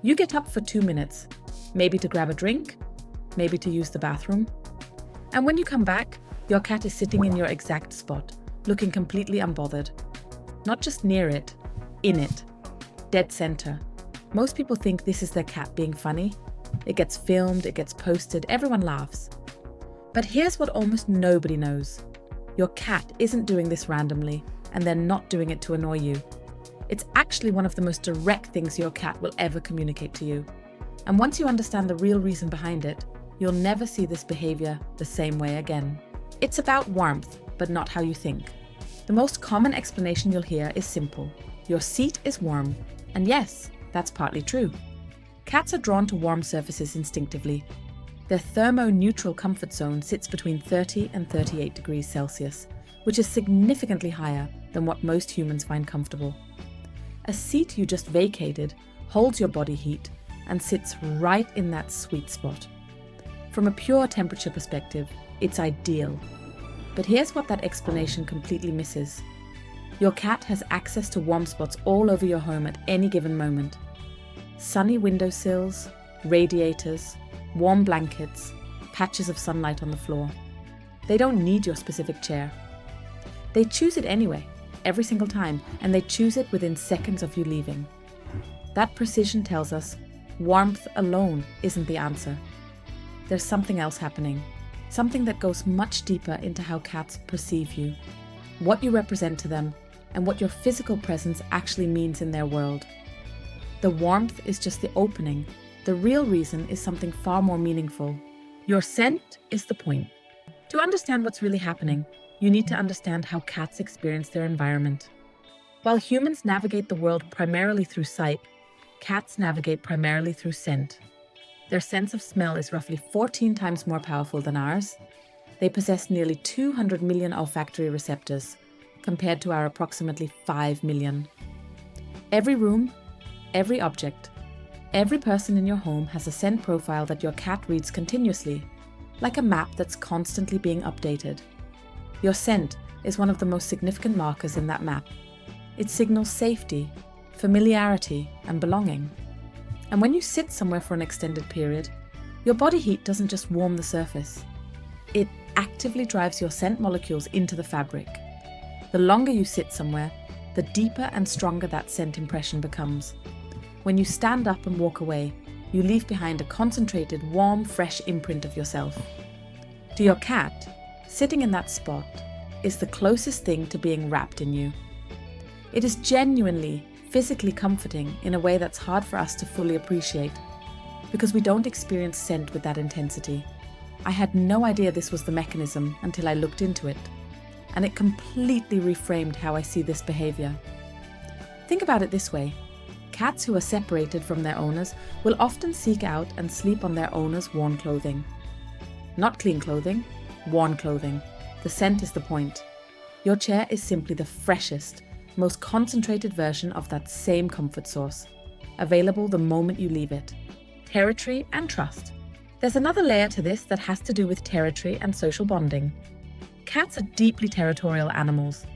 You get up for 2 minutes, maybe to grab a drink, maybe to use the bathroom. And when you come back, your cat is sitting in your exact spot, looking completely unbothered. Not just near it, in it. Dead center. Most people think this is their cat being funny. It gets filmed, it gets posted, everyone laughs. But here's what almost nobody knows. Your cat isn't doing this randomly, and they're not doing it to annoy you. It's actually one of the most direct things your cat will ever communicate to you. And once you understand the real reason behind it, you'll never see this behavior the same way again. It's about warmth, but not how you think. The most common explanation you'll hear is simple. Your seat is warm. And yes, that's partly true. Cats are drawn to warm surfaces instinctively. Their thermo-neutral comfort zone sits between 30 and 38 degrees Celsius, which is significantly higher than what most humans find comfortable. A seat you just vacated holds your body heat and sits right in that sweet spot. From a pure temperature perspective, it's ideal. But here's what that explanation completely misses. Your cat has access to warm spots all over your home at any given moment. Sunny windowsills, radiators, warm blankets, patches of sunlight on the floor. They don't need your specific chair. They choose it anyway, every single time, and they choose it within seconds of you leaving. That precision tells us warmth alone isn't the answer. There's something else happening, something that goes much deeper into how cats perceive you, what you represent to them, and what your physical presence actually means in their world. The warmth is just the opening. The real reason is something far more meaningful. Your scent is the point. To understand what's really happening, you need to understand how cats experience their environment. While humans navigate the world primarily through sight, cats navigate primarily through scent. Their sense of smell is roughly 14 times more powerful than ours. They possess nearly 200 million olfactory receptors, compared to our approximately 5 million. Every room, every object, every person in your home has a scent profile that your cat reads continuously, like a map that's constantly being updated. Your scent is one of the most significant markers in that map. It signals safety, familiarity, and belonging. And when you sit somewhere for an extended period, your body heat doesn't just warm the surface. It actively drives your scent molecules into the fabric. The longer you sit somewhere, the deeper and stronger that scent impression becomes. When you stand up and walk away, you leave behind a concentrated, warm, fresh imprint of yourself. To your cat, sitting in that spot is the closest thing to being wrapped in you. It is genuinely, physically comforting in a way that's hard for us to fully appreciate, because we don't experience scent with that intensity. I had no idea this was the mechanism until I looked into it, and it completely reframed how I see this behavior. Think about it this way. Cats who are separated from their owners will often seek out and sleep on their owner's worn clothing. Not clean clothing, worn clothing. The scent is the point. Your chair is simply the freshest, most concentrated version of that same comfort source, available the moment you leave it. Territory and trust. There's another layer to this that has to do with territory and social bonding. Cats are deeply territorial animals.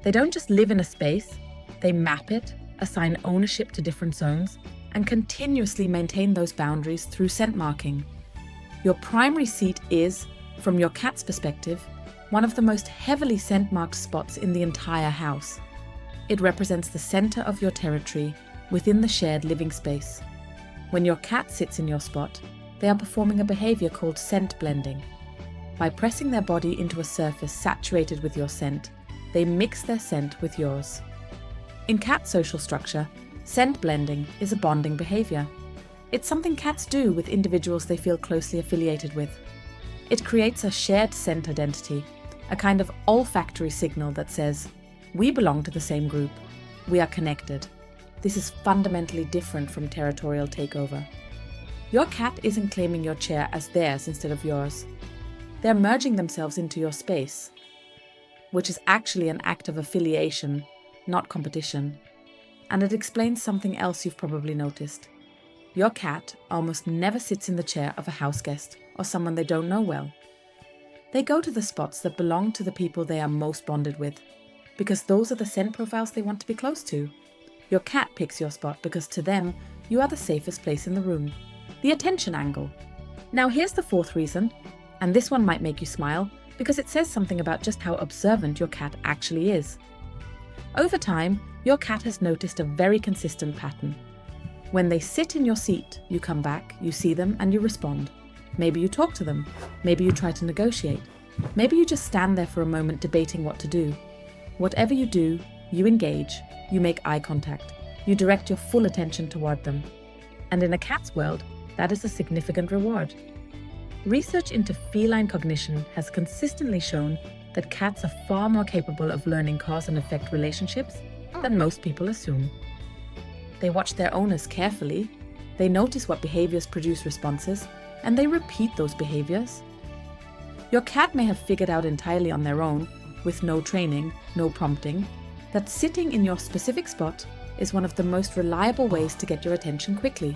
They don't just live in a space, they map it, assign ownership to different zones, and continuously maintain those boundaries through scent marking. Your primary seat is, from your cat's perspective, one of the most heavily scent-marked spots in the entire house. It represents the center of your territory within the shared living space. When your cat sits in your spot, they are performing a behavior called scent blending. By pressing their body into a surface saturated with your scent, they mix their scent with yours. In cat social structure, scent blending is a bonding behavior. It's something cats do with individuals they feel closely affiliated with. It creates a shared scent identity, a kind of olfactory signal that says, we belong to the same group. We are connected. This is fundamentally different from territorial takeover. Your cat isn't claiming your chair as theirs instead of yours. They're merging themselves into your space, which is actually an act of affiliation, not competition. And it explains something else you've probably noticed. Your cat almost never sits in the chair of a house guest or someone they don't know well. They go to the spots that belong to the people they are most bonded with, because those are the scent profiles they want to be close to. Your cat picks your spot because to them, you are the safest place in the room. The attention angle. Now here's the fourth reason, and this one might make you smile because it says something about just how observant your cat actually is. Over time, your cat has noticed a very consistent pattern. When they sit in your seat, you come back, you see them, and you respond. Maybe you talk to them. Maybe you try to negotiate. Maybe you just stand there for a moment debating what to do. Whatever you do, you engage, you make eye contact, you direct your full attention toward them. And in a cat's world, that is a significant reward. Research into feline cognition has consistently shown that cats are far more capable of learning cause and effect relationships than most people assume. They watch their owners carefully, they notice what behaviors produce responses, and they repeat those behaviors. Your cat may have figured out entirely on their own, with no training, no prompting, that sitting in your specific spot is one of the most reliable ways to get your attention quickly.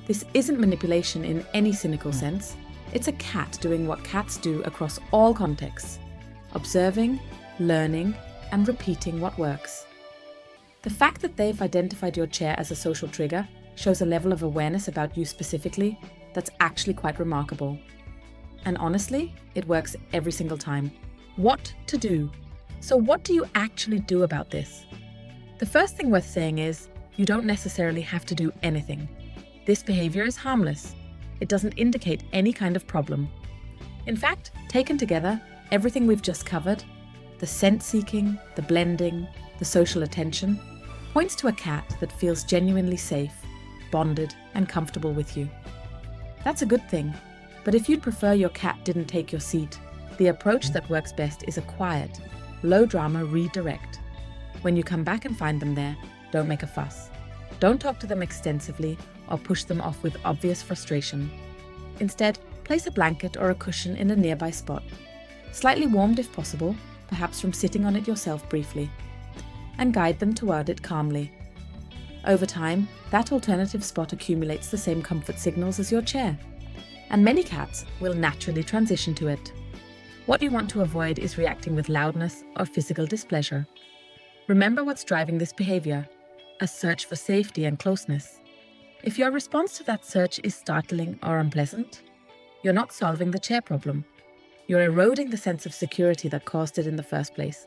This isn't manipulation in any cynical sense. It's a cat doing what cats do across all contexts, observing, learning, and repeating what works. The fact that they've identified your chair as a social trigger shows a level of awareness about you specifically that's actually quite remarkable. And honestly, it works every single time. What to do? So what do you actually do about this? The first thing worth saying is, you don't necessarily have to do anything. This behavior is harmless. It doesn't indicate any kind of problem. In fact, taken together, everything we've just covered, the scent seeking, the blending, the social attention, points to a cat that feels genuinely safe, bonded, and comfortable with you. That's a good thing, but if you'd prefer your cat didn't take your seat, the approach that works best is a quiet, low-drama redirect. When you come back and find them there, don't make a fuss. Don't talk to them extensively or push them off with obvious frustration. Instead, place a blanket or a cushion in a nearby spot, slightly warmed if possible, perhaps from sitting on it yourself briefly, and guide them toward it calmly. Over time, that alternative spot accumulates the same comfort signals as your chair, and many cats will naturally transition to it. What you want to avoid is reacting with loudness or physical displeasure. Remember what's driving this behavior: a search for safety and closeness. If your response to that search is startling or unpleasant, you're not solving the chair problem. You're eroding the sense of security that caused it in the first place.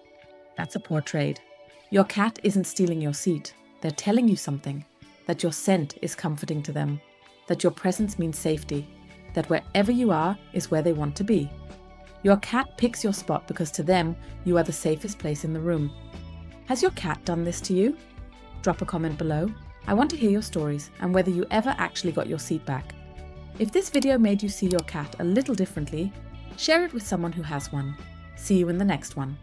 That's a poor trade. Your cat isn't stealing your seat. They're telling you something, that your scent is comforting to them, that your presence means safety, that wherever you are is where they want to be. Your cat picks your spot because to them, you are the safest place in the room. Has your cat done this to you? Drop a comment below. I want to hear your stories and whether you ever actually got your seat back. If this video made you see your cat a little differently, share it with someone who has one. See you in the next one.